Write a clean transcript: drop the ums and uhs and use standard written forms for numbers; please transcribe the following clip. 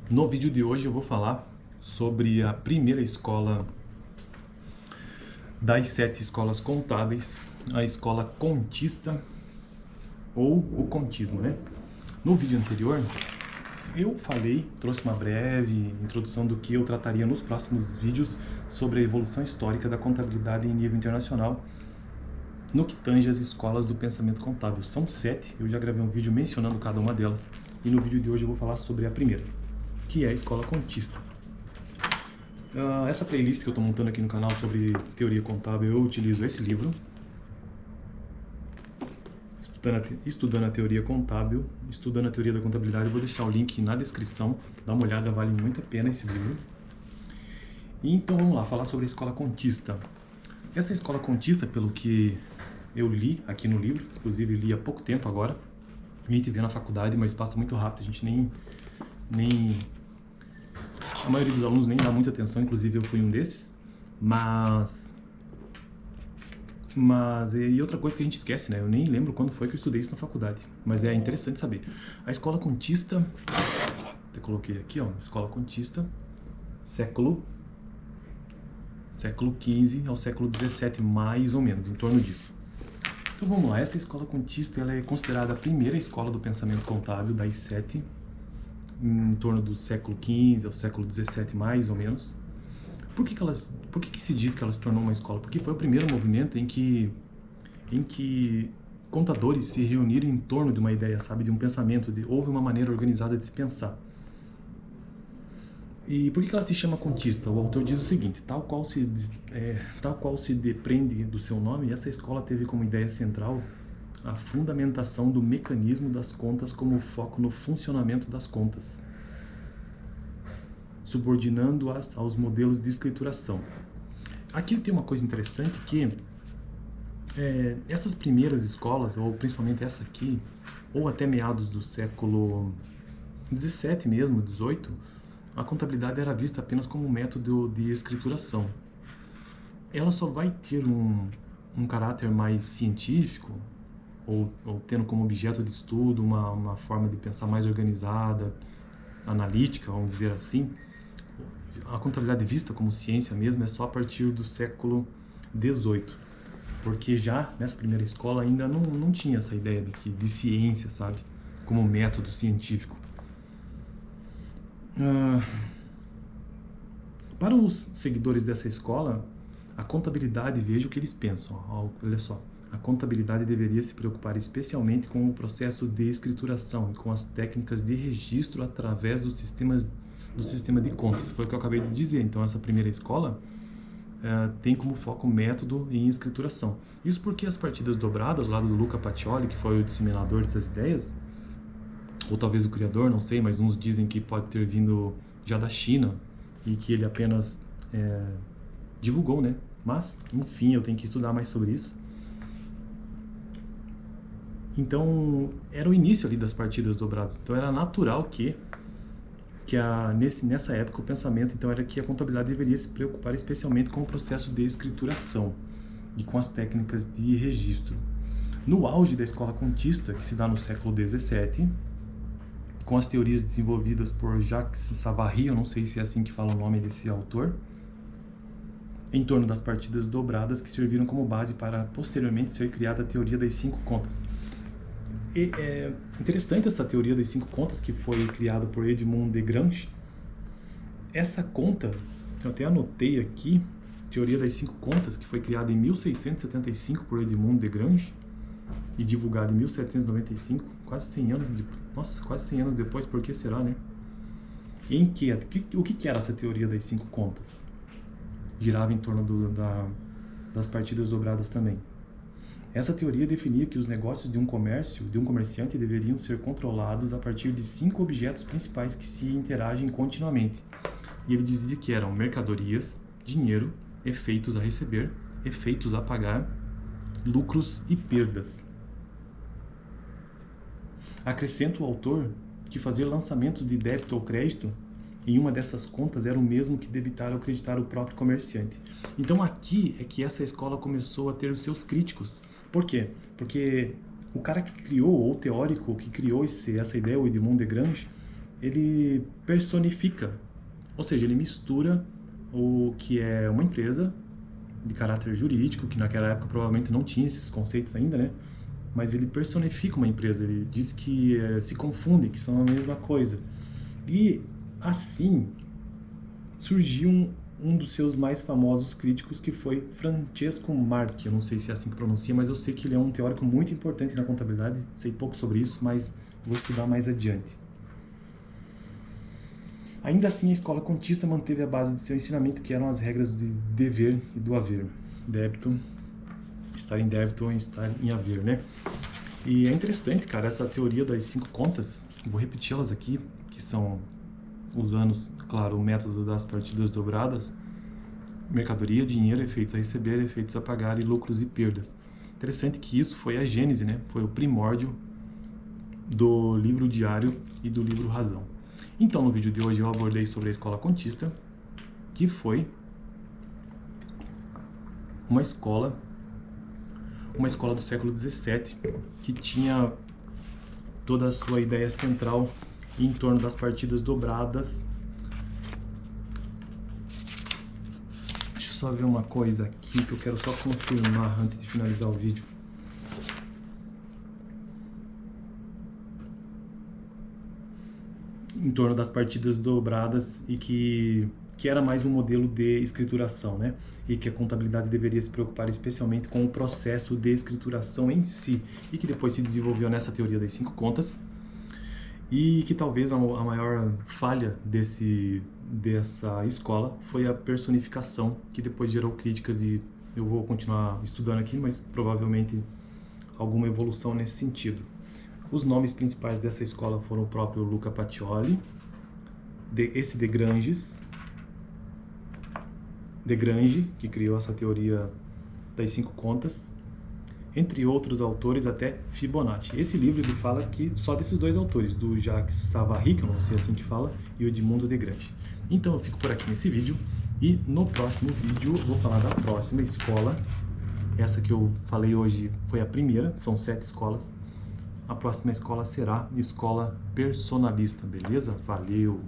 No vídeo de hoje eu vou falar sobre a primeira escola das 7 escolas contábeis, a escola contista ou o contismo, né? No vídeo anterior eu trouxe uma breve introdução do que eu trataria nos próximos vídeos sobre a evolução histórica da contabilidade em nível internacional no que tange as escolas do pensamento contábil. São 7, eu já gravei um vídeo mencionando cada uma delas e no vídeo de hoje eu vou falar sobre a primeira, que é a escola contista. Essa playlist que eu estou montando aqui no canal sobre teoria contábil, eu utilizo esse livro, Estudando a Teoria Contábil, Estudando a Teoria da Contabilidade. Eu vou deixar o link na descrição, dá uma olhada, vale muito a pena esse livro. E então vamos lá, falar sobre a escola contista. Essa escola contista, pelo que eu li aqui no livro, inclusive li há pouco tempo agora, a gente vê na faculdade, mas passa muito rápido, a gente nem a maioria dos alunos nem dá muita atenção, inclusive eu fui um desses, e outra coisa que a gente esquece, né? Eu nem lembro quando foi que eu estudei isso na faculdade, mas é interessante saber. A escola contista, eu coloquei aqui, ó, escola contista, século XV ao século XVII, mais ou menos, em torno disso. Então vamos lá, essa escola contista ela é considerada a primeira escola do pensamento contábil das 7, em torno do século XV ao século XVII, mais ou menos. Por que se diz que ela se tornou uma escola? Porque foi o primeiro movimento em que contadores se reuniram em torno de uma ideia, sabe, de um pensamento, houve uma maneira organizada de se pensar. E por que ela se chama contista? O autor diz o seguinte: tal qual se depreende do seu nome, essa escola teve como ideia central a fundamentação do mecanismo das contas como foco no funcionamento das contas, subordinando-as aos modelos de escrituração. Aqui tem uma coisa interessante que essas primeiras escolas, ou principalmente essa aqui, ou até meados do século XVII mesmo, XVIII, a contabilidade era vista apenas como um método de escrituração. Ela só vai ter um caráter mais científico, ou tendo como objeto de estudo uma forma de pensar mais organizada, analítica, vamos dizer assim. A contabilidade vista como ciência mesmo é só a partir do século XVIII, porque já nessa primeira escola ainda não tinha essa ideia de ciência, sabe, como método científico. Para os seguidores dessa escola, a contabilidade, veja o que eles pensam, olha só, a contabilidade deveria se preocupar especialmente com o processo de escrituração e com as técnicas de registro através do sistema de contas. Foi o que eu acabei de dizer. Então essa primeira escola tem como foco o método em escrituração. Isso porque as partidas dobradas, lá do Luca Pacioli, que foi o disseminador dessas ideias, ou talvez o criador, não sei, mas uns dizem que pode ter vindo já da China e que ele apenas divulgou, né? Mas, enfim, eu tenho que estudar mais sobre isso. Então, era o início ali das partidas dobradas. Então, era natural que nessa época o pensamento então era que a contabilidade deveria se preocupar especialmente com o processo de escrituração e com as técnicas de registro. No auge da escola contista, que se dá no século XVII, com as teorias desenvolvidas por Jacques Savary, eu não sei se é assim que fala o nome desse autor, em torno das partidas dobradas que serviram como base para posteriormente ser criada a teoria das 5 contas. E é interessante essa teoria das 5 contas que foi criada por Edmond de Grange. Essa conta, eu até anotei aqui, teoria das 5 contas, que foi criada em 1675 por Edmond de Grange e divulgada em 1795, quase 100 anos depois, por que será, né? O que era essa teoria das 5 contas? Girava em torno das partidas dobradas também. Essa teoria definia que os negócios de um comerciante deveriam ser controlados a partir de 5 objetos principais que se interagem continuamente. E ele dizia que eram mercadorias, dinheiro, efeitos a receber, efeitos a pagar, lucros e perdas. Acrescenta o autor que fazer lançamentos de débito ou crédito em uma dessas contas era o mesmo que debitar ou creditar o próprio comerciante. Então aqui é que essa escola começou a ter os seus críticos. Por quê? Porque o cara que criou, ou o teórico que criou essa ideia, o Edmond de Grange, ele personifica, ou seja, ele mistura o que é uma empresa de caráter jurídico, que naquela época provavelmente não tinha esses conceitos ainda, né? Mas ele personifica uma empresa, ele diz que se confundem, que são a mesma coisa. E assim surgiu um dos seus mais famosos críticos, que foi Francesco Marchi. Eu não sei se é assim que pronuncia, mas eu sei que ele é um teórico muito importante na contabilidade. Sei pouco sobre isso, mas vou estudar mais adiante. Ainda assim, a escola contista manteve a base de seu ensinamento, que eram as regras de dever e do haver. Débito, estar em débito ou estar em haver, né? E é interessante, cara, essa teoria das 5 contas. Vou repeti-las aqui, que são usando, claro, o método das partidas dobradas: mercadoria, dinheiro, efeitos a receber, efeitos a pagar e lucros e perdas. Interessante que isso foi a gênese, né? Foi o primórdio do livro diário e do livro razão. Então, no vídeo de hoje eu abordei sobre a escola contista, que foi uma escola do século XVII, que tinha toda a sua ideia central em torno das partidas dobradas. Deixa eu só ver uma coisa aqui que eu quero só confirmar antes de finalizar o vídeo. Em torno das partidas dobradas, e que era mais um modelo de escrituração, né? E que a contabilidade deveria se preocupar especialmente com o processo de escrituração em si, e que depois se desenvolveu nessa teoria das 5 contas, e que talvez a maior falha dessa escola foi a personificação, que depois gerou críticas, e eu vou continuar estudando aqui, mas provavelmente alguma evolução nesse sentido. Os nomes principais dessa escola foram o próprio Luca Pacioli, esse Desgrange, que criou essa teoria das 5 contas, entre outros autores, até Fibonacci. Esse livro ele fala que só desses 2 autores, do Jacques Savary, que eu não sei assim que fala, e o Edmundo Desgrange. Então eu fico por aqui nesse vídeo, e no próximo vídeo eu vou falar da próxima escola. Essa que eu falei hoje foi a primeira, são 7 escolas. A próxima escola será escola personalista, beleza? Valeu!